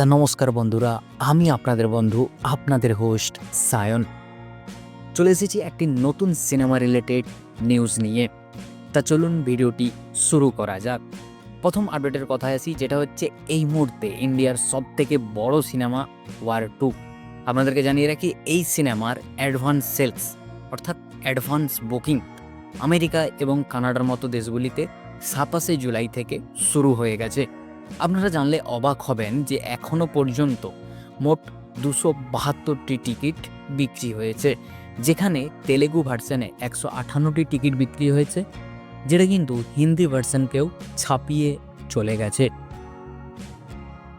নমস্কার বন্ধুরা, আমি আপনাদের বন্ধু, আপনাদের হোস্ট সায়ন। চলে এসেছি একটি নতুন সিনেমা রিলেটেড নিউজ নিয়ে। চলুন ভিডিওটি শুরু করা যাক। প্রথম আপডেটের কথায় আসি, যেটা হচ্ছে এই মুহূর্তে ইন্ডিয়ার সবথেকে বড় সিনেমা ওয়ার 2। আপনাদেরকে জানিয়ে রাখি, এই সিনেমার অ্যাডভান্স সেলস অর্থাৎ অ্যাডভান্স বুকিং আমেরিকা এবং কানাডার মতো দেশগুলিতে 27 জুলাই থেকে শুরু হয়ে গেছে। আপনারা জানলে অবাক হবেন যে এখনও পর্যন্ত মোট 272টি টিকিট বিক্রি হয়েছে, যেখানে তেলেগু ভার্সনে 158টি টিকিট বিক্রি হয়েছে, যেটা কিন্তু হিন্দি ভার্সনকেও ছাপিয়ে চলে গেছে।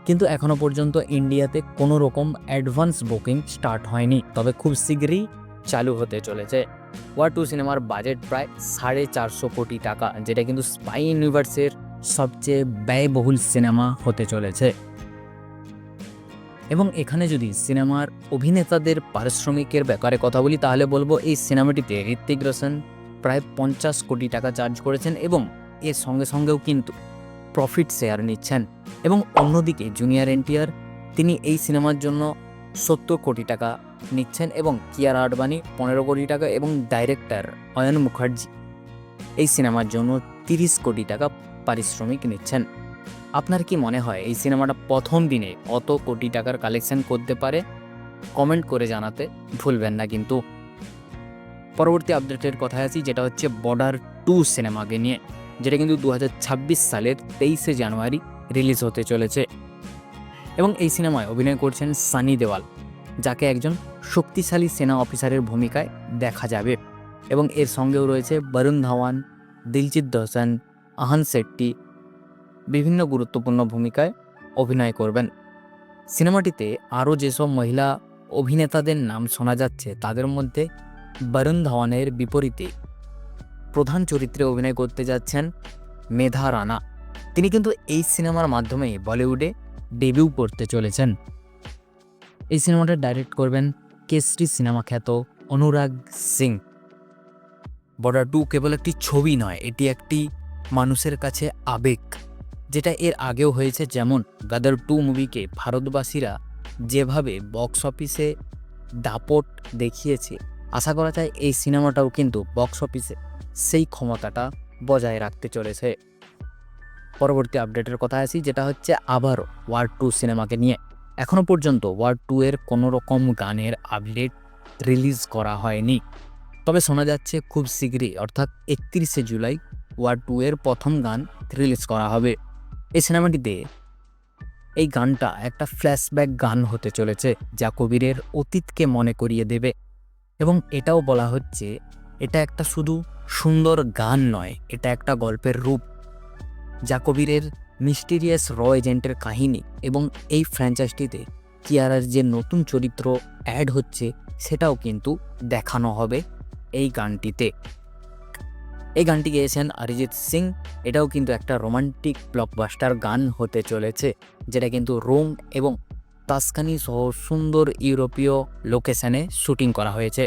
কিন্তু এখনও পর্যন্ত ইন্ডিয়াতে কোনো রকম অ্যাডভান্স বুকিং স্টার্ট হয়নি, তবে খুব শীঘ্রই চালু হতে চলেছে। ওয়ার 2 সিনেমার বাজেট প্রায় 450 কোটি টাকা, যেটা কিন্তু স্পাই ইউনিভার্সের সবচেয়ে ব্যয়বহুল সিনেমা হতে চলেছে। এবং এখানে যদি সিনেমার অভিনেতাদের পারিশ্রমিকের ব্যাপারে কথা বলি, তাহলে বলবো এই সিনেমাটিতে ঋত্বিক রোশন প্রায় 50 কোটি টাকা চার্জ করেছেন এবং এর সঙ্গে সঙ্গেও কিন্তু প্রফিট শেয়ার নিচ্ছেন। এবং অন্যদিকে জুনিয়র এনটিআর, তিনি এই সিনেমার জন্য 70 কোটি টাকা নিচ্ছেন এবং কিয়ারা আডবাণী 15 কোটি টাকা এবং ডাইরেক্টর অয়ন মুখার্জি এই সিনেমার জন্য 30 কোটি টাকা পারিশ্রমিক নিচ্ছেন। আপনার কি মনে হয় এই সিনেমাটা প্রথম দিনে কত কোটি টাকার কালেকশন করতে পারে? কমেন্ট করে জানাতে ভুলবেন না কিন্তু। পরবর্তী আপডেটের কথায় আসি, যেটা হচ্ছে বর্ডার 2 সিনেমাকে নিয়ে, যেটা কিন্তু 2026 সালের 23শে জানুয়ারি রিলিজ হতে চলেছে। এবং এই সিনেমায় অভিনয় করছেন সানি দেওয়াল, যাকে একজন শক্তিশালী সেনা অফিসারের ভূমিকায় দেখা যাবে। এবং এর সঙ্গেও রয়েছে বরুণ ধাওয়ান, দিলজিৎ দোসাঞ্জ, আহান শেট্টি বিভিন্ন গুরুত্বপূর্ণ ভূমিকায় অভিনয় করবেন। সিনেমাটিতে আরও যেসব মহিলা অভিনেতাদের নাম শোনা যাচ্ছে, তাদের মধ্যে বরুণ ধাওয়ানের বিপরীতে প্রধান চরিত্রে অভিনয় করতে যাচ্ছেন মেধা রানা। তিনি কিন্তু এই সিনেমার মাধ্যমে বলিউডে ডেবিউ করতে চলেছেন। এই সিনেমাটা ডাইরেক্ট করবেন কেসরি সিনেমা খ্যাত অনুরাগ সিং। বর্ডার 2 কেবল একটি ছবি নয়, এটি একটি মানুষের কাছে আবেগ, যেটা এর আগেও হয়েছে। যেমন গাদার 2 মুভিকে ভারতবাসীরা যেভাবে বক্স অফিসে দাপট দেখিয়েছে, আশা করা যায় এই সিনেমাটাও কিন্তু বক্স অফিসে সেই ক্ষমতাটা বজায় রাখতে চলেছে। পরবর্তী আপডেটের কথা আসি, যেটা হচ্ছে আবারও ওয়ার 2 সিনেমাকে নিয়ে। এখনও পর্যন্ত ওয়ার 2 এর কোনো রকম গানের আপডেট রিলিজ করা হয়নি, তবে শোনা যাচ্ছে খুব শীঘ্রই অর্থাৎ 31শে জুলাই ওয়ার 2 এর প্রথম গান রিলিজ করা হবে। এই সিনেমাটিতে এই গানটা একটা ফ্ল্যাশব্যাক গান হতে চলেছে, যা কবিরের অতীতকে মনে করিয়ে দেবে। এবং এটাও বলা হচ্ছে এটা একটা শুধু সুন্দর গান নয়, এটা একটা গল্পের রূপ, যা কবিরের মিস্টিরিয়াস র এজেন্টের কাহিনী এবং এই ফ্র্যাঞ্চাইজিটিতে কিয়ারার যে নতুন চরিত্র অ্যাড হচ্ছে, সেটাও কিন্তু দেখানো হবে এই গানটিতে। এই গানটি গেয়েছেন অরিজিৎ সিং। এটাও কিন্তু একটা রোমান্টিক ব্লকবাস্টার গান হতে চলেছে, যেটা কিন্তু রোম এবং তাসকানি সহ সুন্দর ইউরোপীয় লোকেশনে শুটিং করা হয়েছে।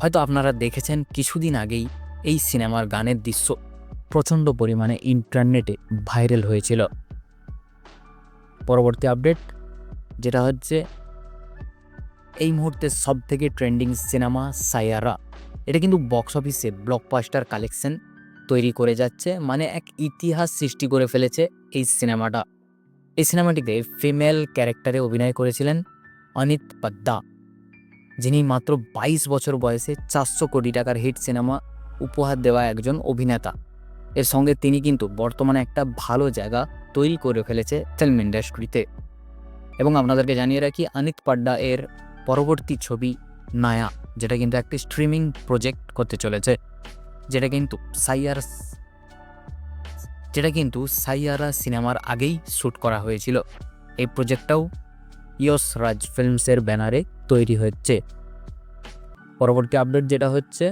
হয়তো আপনারা দেখেছেন কিছুদিন আগেই এই সিনেমার গানের দৃশ্য প্রচণ্ড পরিমাণে ইন্টারনেটে ভাইরাল হয়েছিল। পরবর্তী আপডেট, যেটা হচ্ছে এই মুহূর্তে সবথেকে ট্রেন্ডিং সিনেমা সাইয়ারা। এটা কিন্তু বক্স অফিসে ব্লকবাস্টার কালেকশন তৈরি করে যাচ্ছে, মানে এক ইতিহাস সৃষ্টি করে ফেলেছে এই সিনেমাটা। এই সিনেমাটিতে ফিমেল ক্যারেক্টারে অভিনয় করেছিলেন অনিত পদ্দা, যিনি মাত্র 22 বছর বয়সে 400 কোটি টাকার হিট সিনেমা উপহার দেওয়া একজন অভিনেতা। এর সঙ্গে তিনি কিন্তু বর্তমানে একটা ভালো জায়গা তৈরি করে ফেলেছে ফিল্ম ইন্ডাস্ট্রিতে। এবং আপনাদেরকে জানিয়ে রাখি, অনিত পদ্দা এর পরবর্তী ছবি নায়া, যেটা কিন্তু একটি স্ট্রিমিং প্রজেক্ট করতে চলেছে, যেটা কিন্তু সাইয়ারা সিনেমার আগেই শ্যুট করা হয়েছিল। এই প্রজেক্টটাও ইয়স রাজ ফিল্মসের ব্যানারে তৈরি হচ্ছে। পরবর্তী আপডেট, যেটা হচ্ছে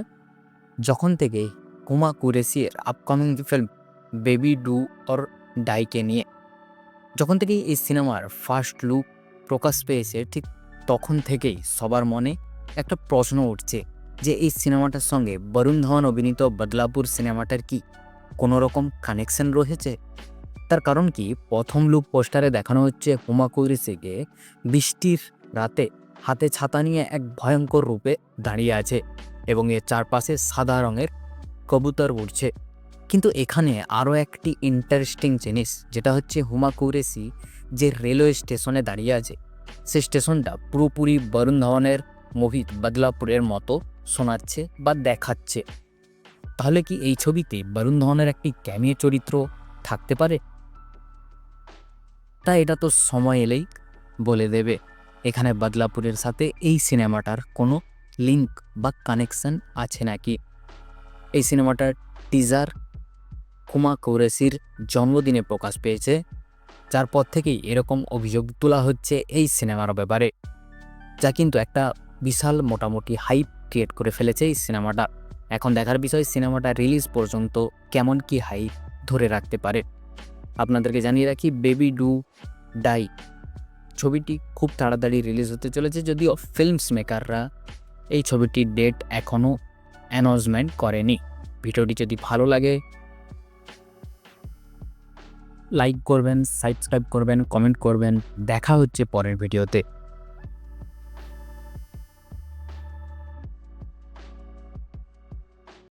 যখন থেকে হুমা কুরেশির upcoming film baby do or ডাইকে নিয়ে, যখন থেকেই এই সিনেমার ফার্স্ট লুক প্রকাশ পেয়েছে, ঠিক তখন থেকেই সবার মনে একটা প্রশ্ন উঠছে যে এই সিনেমাটার সঙ্গে বরুণ ধাওয়ান অভিনীত বদলাপুর সিনেমাটার কি কোনো রকম কানেকশন রয়েছে। তার কারণ কি, প্রথম লুক পোস্টারে দেখানো হচ্ছে হুমা কুরেশিকে বৃষ্টির রাতে হাতে ছাতা নিয়ে এক ভয়ঙ্কর রূপে দাঁড়িয়ে আছে এবং এর চারপাশে সাদা রঙের কবুতর উড়ছে। কিন্তু এখানে আরও একটি ইন্টারেস্টিং জিনিস, যেটা হচ্ছে হুমা কুরেশি যে রেলওয়ে স্টেশনে দাঁড়িয়ে আছে, সে স্টেশনটা পুরোপুরি বরুণ ধওয়ানের মুভি বদলাপুরের মতো শোনাচ্ছে বা দেখাচ্ছে। তাহলে কি এই ছবিতে বরুণ ধওয়ানের একটি ক্যামিও চরিত্র থাকতে পারে? তাই এটা তো সময় এলেই বলে দেবে এখানে বদলাপুরের সাথে এই সিনেমাটার কোনো লিঙ্ক বা কানেকশন আছে নাকি। এই সিনেমাটার টিজার হুমা কুরেশির জন্মদিনে প্রকাশ পেয়েছে, যার পর থেকেই এরকম অভিযোগ তোলা হচ্ছে এই সিনেমার ব্যাপারে, যা কিন্তু একটা বিশাল মোটামুটি হাইপ ক্রিয়েট করে ফেলেছে এই সিনেমাটা। এখন দেখার বিষয় সিনেমাটা রিলিজ পর্যন্ত কেমন কি হাইপ ধরে রাখতে পারে। আপনাদেরকে জানিয়ে রাখি, বেবি ডু ডাই ছবিটি খুব তাড়াতাড়ি রিলিজ হতে চলেছে, যদিও ফিল্মস মেকাররা এই ছবিটির ডেট এখনও অ্যানাউন্সমেন্ট করেনি। ভিডিওটি যদি ভালো লাগে লাইক করবেন, সাবস্ক্রাইব করবেন, কমেন্ট করবেন। দেখা হচ্ছে পরের ভিডিওতে।